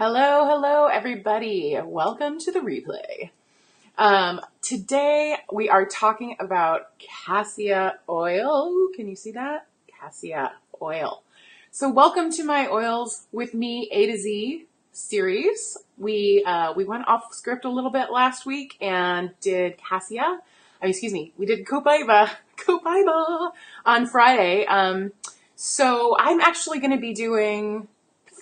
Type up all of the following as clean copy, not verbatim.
Hello, hello, everybody. Welcome to the replay. Today we are talking about cassia oil. Can you see that? Cassia oil. So welcome to my Oils with Me A to Z series. We went off script a little bit last week and did cassia. We did copaiba on Friday. So I'm actually going to be doing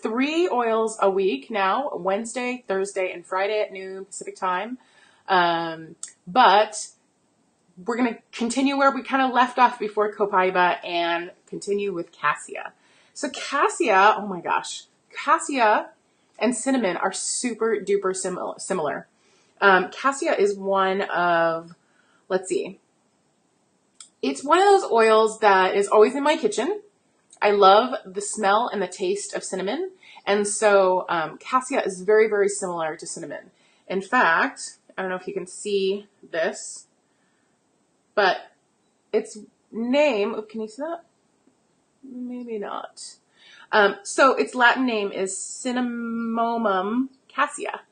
3 oils a week now, Wednesday, Thursday, and Friday at noon Pacific time. But we're going to continue where we kind of left off before copaiba and continue with cassia. So cassia, oh my gosh, cassia and cinnamon are super duper similar. Cassia is one of, it's one of those oils that is always in my kitchen. I love the smell and the taste of cinnamon. And so cassia is very, very similar to cinnamon. In fact, I don't know if you can see this, but its name, can you see that? Maybe not. So its Latin name is Cinnamomum cassia.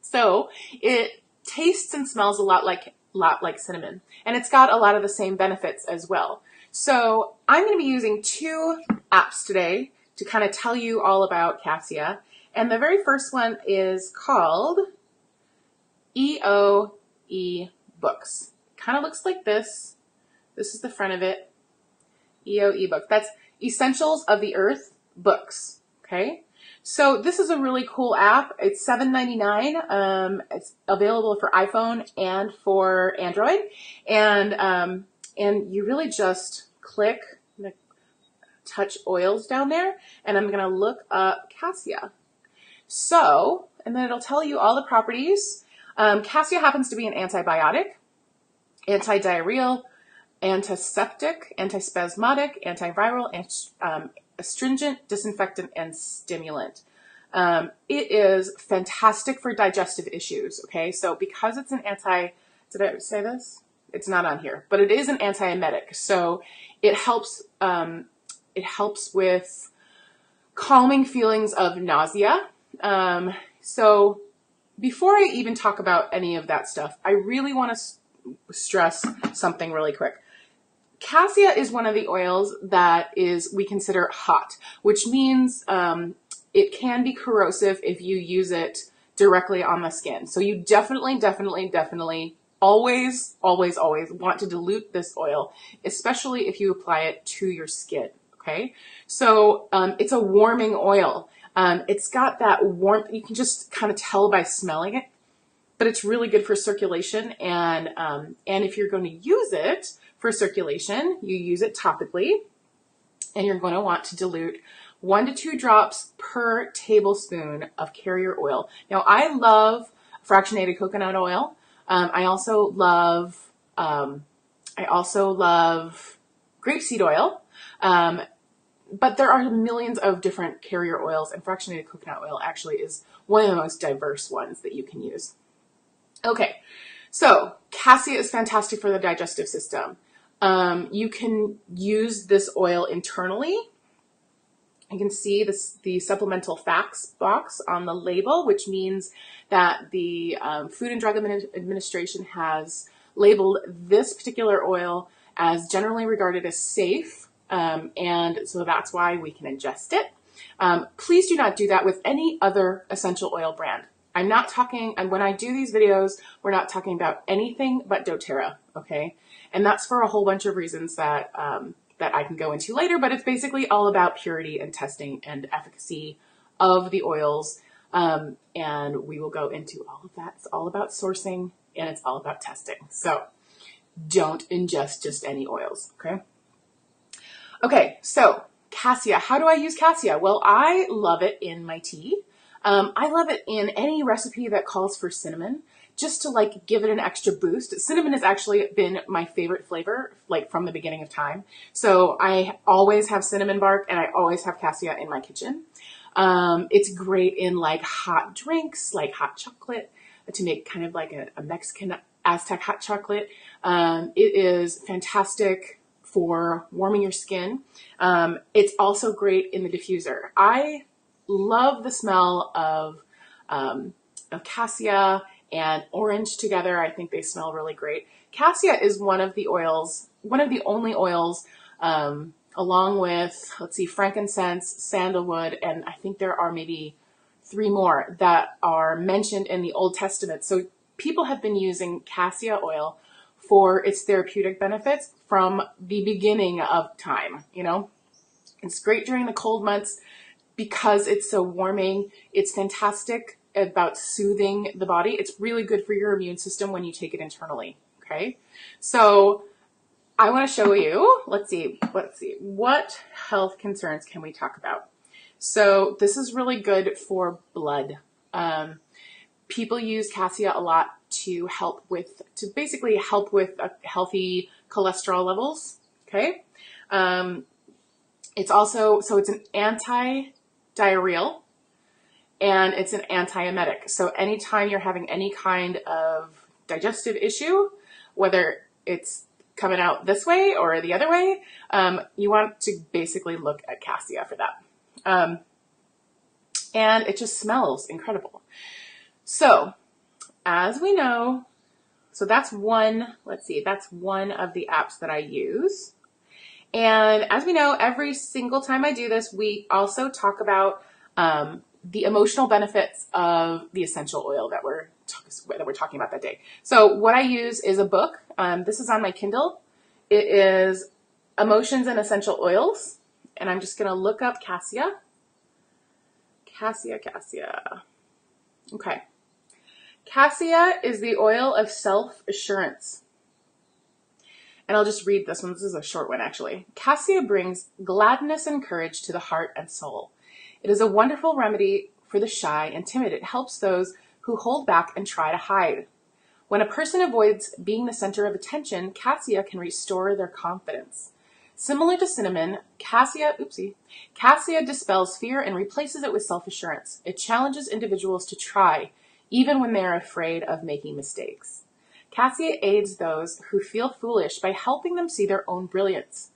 So it tastes and smells a lot like cinnamon. And it's got a lot of the same benefits as well. So I'm going to be using 2 apps today to kind of tell you all about cassia. And the very first one is called EOE Books. Kind of looks like this. This is the front of it. EOE Books. That's Essentials of the Earth Books. Okay. So this is a really cool app. It's $7.99. It's available for iPhone and for Android. And you really just click, I'm going to touch oils down there, and I'm going to look up cassia. So, and then it'll tell you all the properties. Cassia happens to be an antibiotic, antidiarrheal, antiseptic, antispasmodic, antiviral, astringent, disinfectant, and stimulant. It is fantastic for digestive issues, okay? So because it's an did I say this? It's not on here, but it is an antiemetic. So it helps with calming feelings of nausea. So before I even talk about any of that stuff, I really want to stress something really quick. Cassia is one of the oils that we consider hot, which means it can be corrosive if you use it directly on the skin. So you definitely always want to dilute this oil, especially if you apply it to your skin, okay? So it's a warming oil. It's got that warmth, you can just kind of tell by smelling it, but it's really good for circulation. And if you're going to use it for circulation, you use it topically, and you're going to want to dilute 1 to 2 drops per tablespoon of carrier oil. Now, I love fractionated coconut oil. I also love grapeseed oil. But there are millions of different carrier oils, and fractionated coconut oil actually is one of the most diverse ones that you can use. Okay, so cassia is fantastic for the digestive system. You can use this oil internally. You can see the supplemental facts box on the label, which means that the Food and Drug Administration has labeled this particular oil as generally regarded as safe, and so that's why we can ingest it. Please do not do that with any other essential oil brand. I'm not talking, and when I do these videos, we're not talking about anything but doTERRA, okay? And that's for a whole bunch of reasons that I can go into later, but it's basically all about purity and testing and efficacy of the oils. And we will go into all of that. It's all about sourcing, and it's all about testing. So don't ingest just any oils, okay? Okay, so cassia. How do I use cassia? Well, I love it in my tea. I love it in any recipe that calls for cinnamon, just to give it an extra boost. Cinnamon has actually been my favorite flavor, from the beginning of time. So I always have cinnamon bark, and I always have cassia in my kitchen. It's great in hot drinks, like hot chocolate, to make kind of like a Mexican Aztec hot chocolate. It is fantastic for warming your skin. It's also great in the diffuser. I love the smell of of cassia and orange together. I think they smell really great. Cassia is one of the only oils, along with, let's see, frankincense, sandalwood, and I think there are maybe 3 more that are mentioned in the Old Testament. So people have been using cassia oil for its therapeutic benefits from the beginning of time. You know, it's great during the cold months because it's so warming. It's fantastic about soothing the body. It's really good for your immune system when you take it internally. Okay, so I want to show you, let's see, what health concerns can we talk about? So this is really good for blood. People use cassia a lot to basically help with healthy cholesterol levels. Okay. It's also, so it's an anti-diarrheal and it's an antiemetic. So anytime you're having any kind of digestive issue, whether it's coming out this way or the other way, you want to basically look at cassia for that. And it just smells incredible. So as we know, so that's one, that's one of the apps that I use. And as we know, every single time I do this, we also talk about the emotional benefits of the essential oil that we're talking about that day. So what I use is a book. This is on my Kindle. It is Emotions and Essential Oils. And I'm just going to look up cassia. Cassia. Okay. Cassia is the oil of self-assurance. And I'll just read this one. This is a short one, actually. Cassia brings gladness and courage to the heart and soul. It is a wonderful remedy for the shy and timid. It helps those who hold back and try to hide. When a person avoids being the center of attention, cassia can restore their confidence. Similar to cinnamon, cassia dispels fear and replaces it with self-assurance. It challenges individuals to try, even when they are afraid of making mistakes. Cassia aids those who feel foolish by helping them see their own brilliance.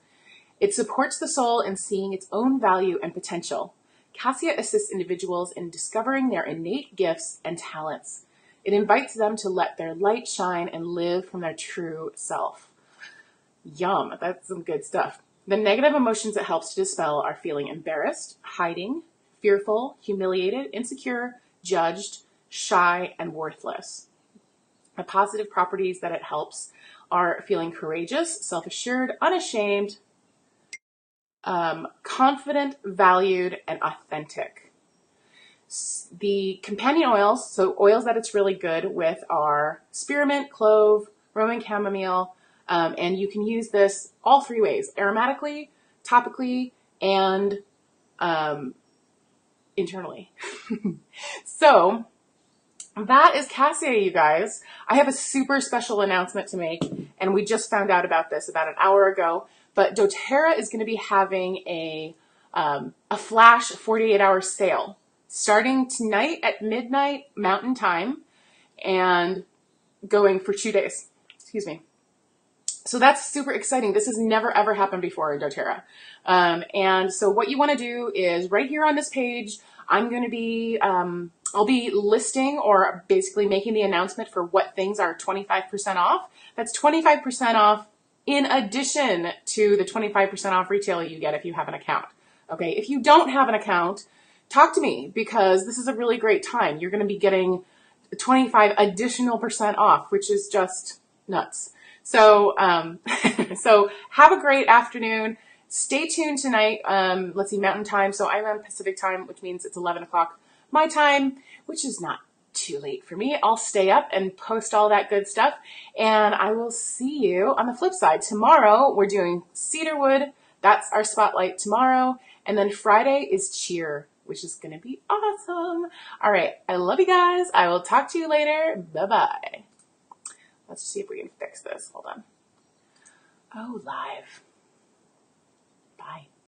It supports the soul in seeing its own value and potential. Cassia assists individuals in discovering their innate gifts and talents. It invites them to let their light shine and live from their true self. Yum, that's some good stuff. The negative emotions it helps to dispel are feeling embarrassed, hiding, fearful, humiliated, insecure, judged, shy, and worthless. The positive properties that it helps are feeling courageous, self-assured, unashamed, confident, valued, and authentic. The companion oils, so oils that it's really good with, are spearmint, clove, Roman chamomile, and you can use this all 3 ways: aromatically, topically, and internally. So that is cassia, you guys. I have a super special announcement to make, and we just found out about this about an hour ago. But dōTERRA is going to be having a flash 48-hour sale starting tonight at midnight Mountain Time and going for 2 days. Excuse me. So that's super exciting. This has never ever happened before in dōTERRA. And so what you want to do is right here on this page, I'm going to be, I'll be listing or basically making the announcement for what things are 25% off. That's 25% off in addition to the 25% off retail you get if you have an account. Okay, if you don't have an account, talk to me because this is a really great time. You're going to be getting 25 additional % off, which is just nuts. So, so have a great afternoon. Stay tuned tonight. Let's see, Mountain Time. So I'm on Pacific Time, which means it's 11 o'clock my time, which is not too late for me. I'll stay up and post all that good stuff. And I will see you on the flip side. Tomorrow, we're doing cedarwood. That's our spotlight tomorrow. And then Friday is cheer, which is going to be awesome. All right. I love you guys. I will talk to you later. Bye-bye. Let's see if we can fix this. Hold on. Oh, live.